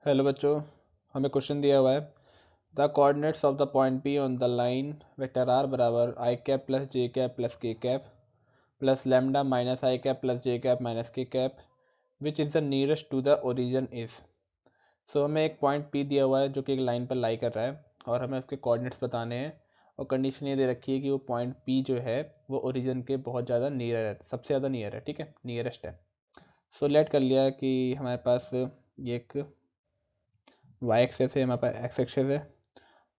Hello बच्चों, हमें question दिया हुआ है। The coordinates of the point P on the line vector R बराबर I cap plus J cap plus K cap plus lambda minus I cap plus J cap minus K cap which is the nearest to the origin is. So हमें एक point P दिया हुआ है जो कि एक line पर लाई कर रहा है और हमें उसके कोऑर्डिनेट्स बताने हैं। और कंडीशन ये दे रखी है कि वो पॉइंट पी जो है वो ओरिजिन के बहुत ज़्यादा नियर है, सबसे ज़्यादा नियर है, ठीक है, नियरेस्ट है। सो लेट कर लिया कि हमारे पास ये एक वाई एक्सेस है, हमारे पास एक्स एक्सेस है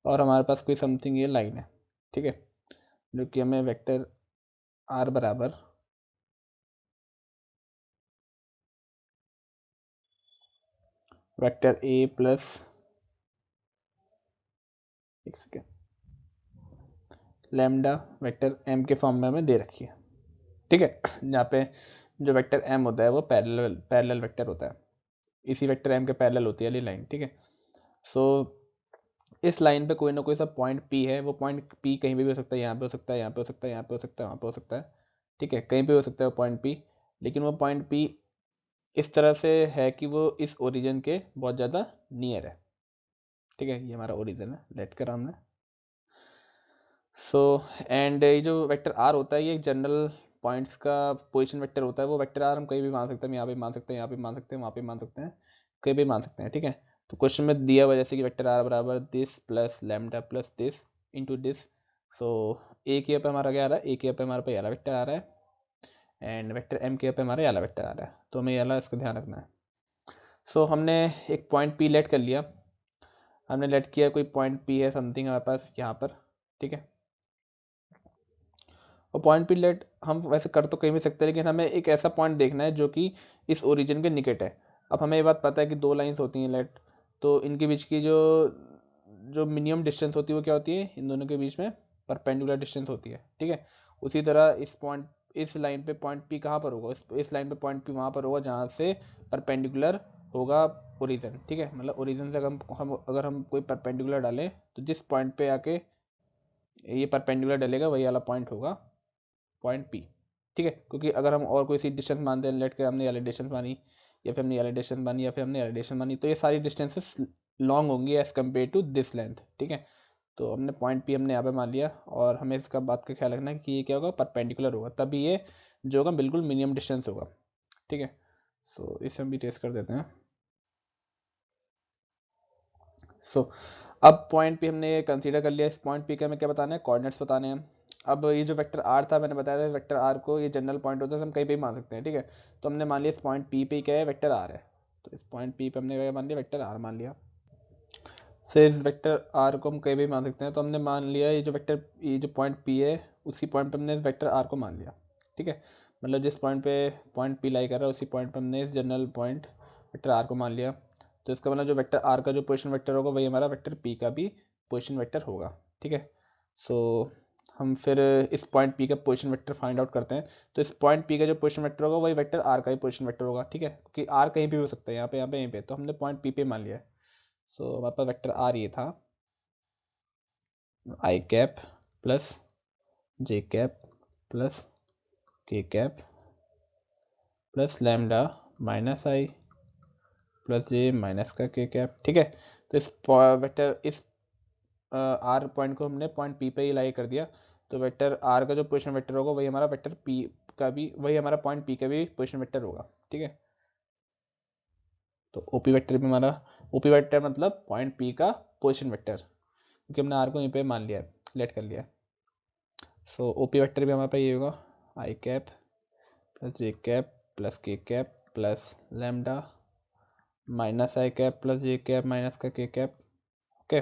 और हमारे पास कोई समथिंग ये लाइन है, ठीक है, जो कि हमें वेक्टर आर बराबर वेक्टर ए प्लस एक सेकेंड लैम्डा वेक्टर एम के फॉर्म में हमें दे रखी है, ठीक है। जहाँ पे जो वेक्टर एम होता है वो पैरेलल पैरेलल वेक्टर होता है, इसी वेक्टर एम के पैरेलल होती है ये लाइन, ठीक है। सो इस लाइन पे कोई ना कोई सा पॉइंट पी है, वो पॉइंट पी कहीं भी हो सकता है, यहाँ पे हो सकता है, यहाँ पे हो सकता है, यहाँ पे हो सकता है, वहाँ पे हो सकता है, ठीक है, कहीं पे हो सकता है वो पॉइंट पी। लेकिन वो पॉइंट पी इस तरह से है कि वो इस ओरिजिन के बहुत ज़्यादा नियर है, ठीक है, ये हमारा ओरिजिन है, लेट कर हमने। सो एंड ये जो वेक्टर आर होता है ये एक जनरल पॉइंट्स का पोजीशन वेक्टर होता है। वो वेक्टर आर हम कहीं भी मान सकते हैं, यहाँ पे मान सकते हैं, यहाँ पे मान सकते हैं, वहाँ पे मान सकते हैं, कहीं भी मान सकते हैं, ठीक है। तो क्वेश्चन में दिया हुआ जैसे कि वेक्टर आर बराबर this plus lambda plus this into this. So ए के पे हमारा क्या आ रहा है, ए के पे हमारे पे वाला वेक्टर आ रहा है एंड वेक्टर एम के पे हमारा वाला वेक्टर आ रहा है, तो हमें वाला इसका ध्यान रखना है। सो हमने एक पॉइंट पी लेट कर लिया, हमने लेट किया कोई पॉइंट पी है समथिंग हमारे पास यहाँ पर, ठीक है। और पॉइंट पी लेट हम वैसे कर तो कहीं भी सकते हैं, लेकिन हमें एक ऐसा पॉइंट देखना है जो कि इस ओरिजिन के निकट है। अब हमें ये बात पता है कि दो लाइंस होती हैं लेट, तो इनके बीच की जो जो मिनिमम डिस्टेंस होती है वो क्या होती है, इन दोनों के बीच में परपेंडिकुलर डिस्टेंस होती है, ठीक है। उसी तरह इस पॉइंट इस लाइन पे पॉइंट पी कहाँ पर होगा, इस लाइन पे पॉइंट पी वहाँ पर होगा जहाँ से परपेंडिकुलर होगा ओरिजिन, ठीक है। मतलब ओरिजिन से अगर हम कोई परपेंडिकुलर डालें तो जिस पॉइंट पे आके ये परपेंडिकुलर डलेगा वही वाला पॉइंट होगा पॉइंट पी, ठीक है। क्योंकि अगर हम और कोई सी डिस्टेंस मानते हैं, लेट कर हमने वाली डिस्टेंस मानी या फिर हमने वाली डिस्टेंस मानी या फिर हमने वाली डिस्टेंस मानी, तो ये सारी डिस्टेंसेस लॉन्ग होंगी as compared to this length, ठीक है। तो हमने पॉइंट पी हमने यहाँ पे मान लिया और हमें इसका बात का ख्याल रखना है कि ये क्या होगा, परपेंडिकुलर होगा, तभी ये जो होगा बिल्कुल मिनिमम डिस्टेंस होगा, ठीक है। सो इसे हम भी टेस्ट कर देते हैं। सो अब पॉइंट पी हमने कंसीडर कर लिया, इस पॉइंट पी का हमें क्या बताना है, कोऑर्डिनेट्स बताने हैं। अब ये जो वेक्टर आर था मैंने बताया था, वेक्टर आर को ये जनरल पॉइंट होता है, हम कहीं पे भी मान सकते हैं, ठीक है। तो हमने मान लिया इस पॉइंट पी पे क्या है, वेक्टर आर है, तो इस पॉइंट पी पे हमने क्या मान लिया, वेक्टर आर मान लिया। से इस वेक्टर आर को हम कहीं भी मान सकते हैं, तो हमने मान लिया ये जो पॉइंट पी है उसी पॉइंट पे हमने इस वेक्टर आर को मान लिया, ठीक है। मतलब जिस पॉइंट पे पॉइंट पी लाई कर रहा है उसी पॉइंट पे हमने इस जनरल पॉइंट वेक्टर आर को मान लिया। तो इसका मतलब जो वेक्टर आर का जो पोजीशन वेक्टर होगा वही हमारा वेक्टर पी का भी पोजीशन वेक्टर होगा, ठीक है। सो हम फिर इस पॉइंट पी का पोजीशन वेक्टर फाइंड आउट करते हैं। तो इस पॉइंट पी का जो पोजीशन वेक्टर होगा वही वेक्टर आर का भी पोजीशन वेक्टर होगा, ठीक है, क्योंकि आर कहीं भी हो सकता है, यहाँ पे यहाँ पे यहीं पे, तो हमने पॉइंट पी पे मान लिया है। सो हमारे पास वेक्टर आर ये था आई cap plus J cap plus K cap plus lambda minus आई प्लस जे माइनस का के कैप, ठीक है। तो इस आर पॉइंट को हमने पॉइंट पी पे ही लाई कर दिया। तो वेक्टर आर का जो पोजीशन वेक्टर होगा वही हमारा वेक्टर पी का भी, वही हमारा पॉइंट पी का भी पोजीशन वेक्टर होगा, ठीक है। तो ओपी वेक्टर भी हमारा, ओपी वेक्टर मतलब पॉइंट पी का पोजीशन वेक्टर, क्योंकि हमने आर को यहीं पे मान लिया है, लेट कर लिया है। सो ओपी वेक्टर भी हमारे पास ये होगा आई cap plus J cap plus K cap plus lambda minus I cap plus J cap minus का के कैप, ओके।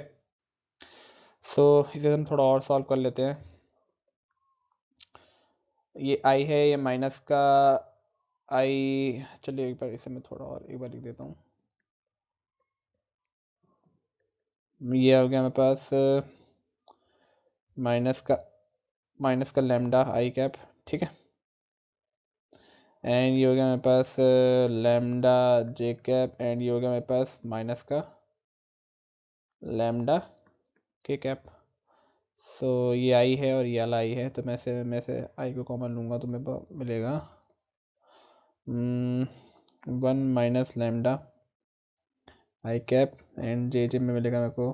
सो इसे हम थोड़ा और सॉल्व कर लेते हैं। ये आई है, ये माइनस का आई, चलिए एक बार इसे मैं थोड़ा और एक बार लिख देता हूँ। ये हो गया मेरे पास माइनस का लैम्डा आई कैप, ठीक है। एंड ये हो गया मेरे पास लैम्डा जे कैप एंड ये हो गया मेरे पास माइनस का लैम्डा के कैप। सो ये आई है और ये वाला आई है, तो मैं से आई को कॉमन लूँगा तो मेरे पास मिलेगा 1 minus lambda I cap and J J में मिलेगा मेरे को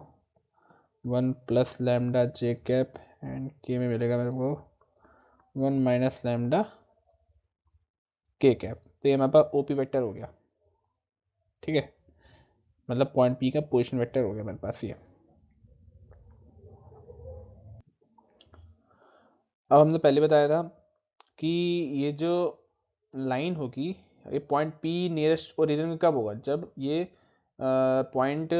1 plus lambda J cap and K में मिलेगा मेरे को 1 माइनस लैम्डा के कैप। तो ये हमारे पास ओपी वेक्टर हो गया, ठीक है, मतलब पॉइंट पी का पोजीशन वेक्टर हो गया मेरे पास ये। अब हमने पहले बताया था कि ये जो लाइन होगी, ये पॉइंट पी नियरेस्ट ओरिजिन में कब होगा, जब ये पॉइंट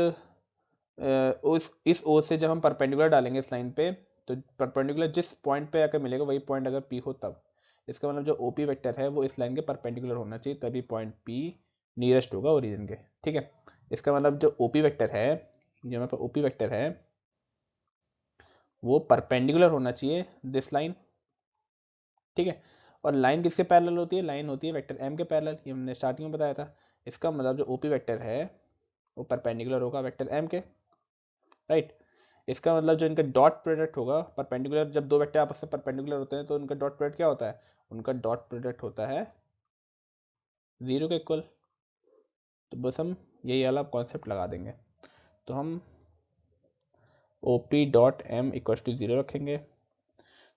उस इस ओ से जब हम परपेंडिकुलर डालेंगे इस लाइन पे, तो परपेंडिकुलर जिस पॉइंट पे आकर मिलेगा वही पॉइंट अगर पी हो तब। इसका मतलब जो ओ पी वेक्टर है वो इस लाइन के परपेंडिकुलर होना चाहिए, तभी पॉइंट पी नियरेस्ट होगा ओरिजिन के, ठीक है। इसका मतलब जो ओ पी वेक्टर है, जो हमारे पास ओ पी वेक्टर है वो परपेंडिकुलर होना चाहिए दिस लाइन, ठीक है। और लाइन किसके पैरेलल होती है, लाइन होती है वेक्टर एम के पैरेलल, ये हमने स्टार्टिंग में बताया था। इसका मतलब जो ओपी वेक्टर है वो परपेंडिकुलर होगा वेक्टर एम के, राइट। इसका मतलब जो इनका डॉट प्रोडक्ट होगा परपेंडिकुलर, जब दो वेक्टर आपस में परपेंडिकुलर होते हैं तो उनका डॉट प्रोडक्ट क्या होता है, उनका डॉट प्रोडक्ट होता है 0 के इक्वल। तो बस हम यही वाला कॉन्सेप्ट लगा देंगे, तो हम O P dot M equal to 0 रखेंगे।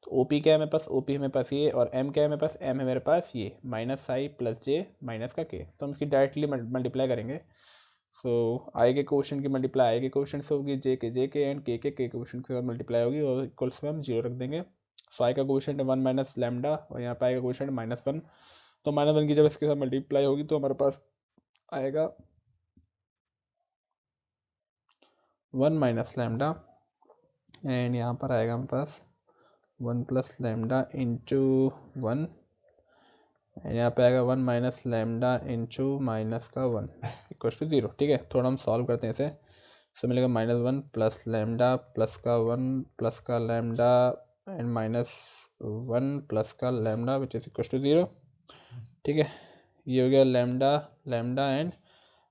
तो ओ पी क्या है मेरे पास, ओ पी है मेरे पास ये, और एम क्या है मेरे पास, एम है मेरे पास ये माइनस आई प्लस जे माइनस का के। तो हम इसकी डायरेक्टली मल्टीप्लाई करेंगे। सो आई के क्वेश्चन की मल्टीप्लाई आई के क्वेश्चन से होगी, जे के एंड के क्वेश्चन के साथ मल्टीप्लाई होगी, और इक्वल्स में हम 0 रख देंगे। सो आई का क्वेश्चन है 1 माइनस लैम्डा, और यहाँ पे आई का क्वेश्चन है -1। तो -1 की जब इसके साथ मल्टीप्लाई होगी तो हमारे पास आएगा 1 माइनस लैम्डा, एंड यहाँ पर आएगा हमारे पास 1 प्लस लैम्डा इंटू 1, यहाँ पे आएगा 1 माइनस लैम्डा इंटू माइनस का 1 इक्वल टू 0, ठीक है। थोड़ा हम सॉल्व करते हैं इसे। सो मिलेगा -1 प्लस लैम्डा प्लस का 1 प्लस का लैम्डा एंड -1 प्लस का lambda which is equal to 0, ठीक है। ये हो गया लैम्डा, लैम्डा एंड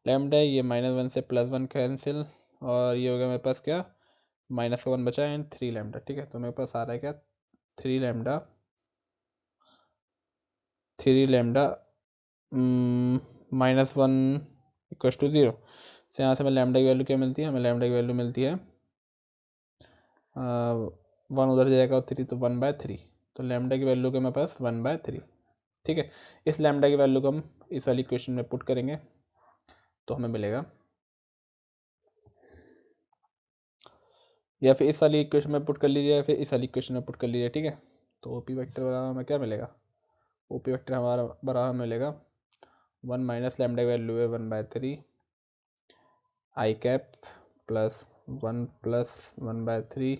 लैम्डा, ये -1 से +1 कैंसिल, और ये हो गया मेरे पास क्या, माइनस का 1 बचा एंड 3 लैम्डा, ठीक है। तो मेरे पास आ रहा है क्या, 3 लैम्डा, 3 लैम्डा -1 इक्वल टू 0। तो यहाँ से हमें लैम्डा की वैल्यू क्या मिलती है, हमें लैम्डा की वैल्यू मिलती है 1 उधर जाएगा और 3, तो 1/3। तो लैम्डा की वैल्यू के मेरे पास 1/3, ठीक है। इस लैम्डा की वैल्यू को हम इस वाली इक्वेशन में पुट करेंगे तो हमें मिलेगा, या फिर इस वाली इक्वेशन में पुट कर लीजिए या फिर इस वाली इक्वेशन में पुट कर लीजिए, ठीक है। तो ओपी वेक्टर बराबर हमें क्या मिलेगा, ओपी वेक्टर हमारा बराबर मिलेगा 1 माइनस लैम्डा की वैल्यू है 1/3 आई कैप प्लस 1 प्लस 1/3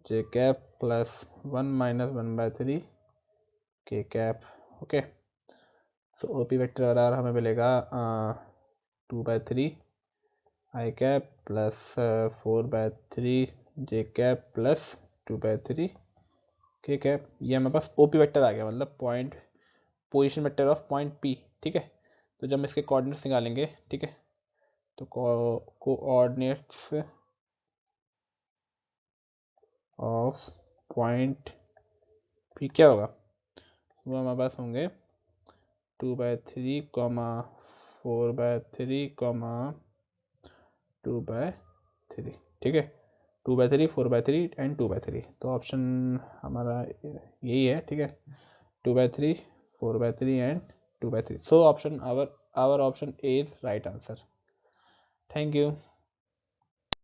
जे कैप प्लस 1 माइनस 1/3 के कैप, ओके। सो ओपी वेक्टर बराबर हमें मिलेगा 2/3 आई कैप प्लस 4/3 जे कैप प्लस 2/3 के कैप। ये हमारे पास ओपी वेक्टर आ गया, मतलब point position vector of point P, ठीक है। तो जब हम इसके कोऑर्डिनेट्स निकालेंगे, ठीक है, तो कोऑर्डिनेट्स ऑफ पॉइंट पी क्या होगा, वो हमारे पास होंगे 2/3, 4/3, 2/3, ठीक है। 2/3, 4/3 एंड 2/3। तो ऑप्शन हमारा यही है, ठीक है, 2/3, 4/3 and 2/3। So option our option A is right answer. Thank you.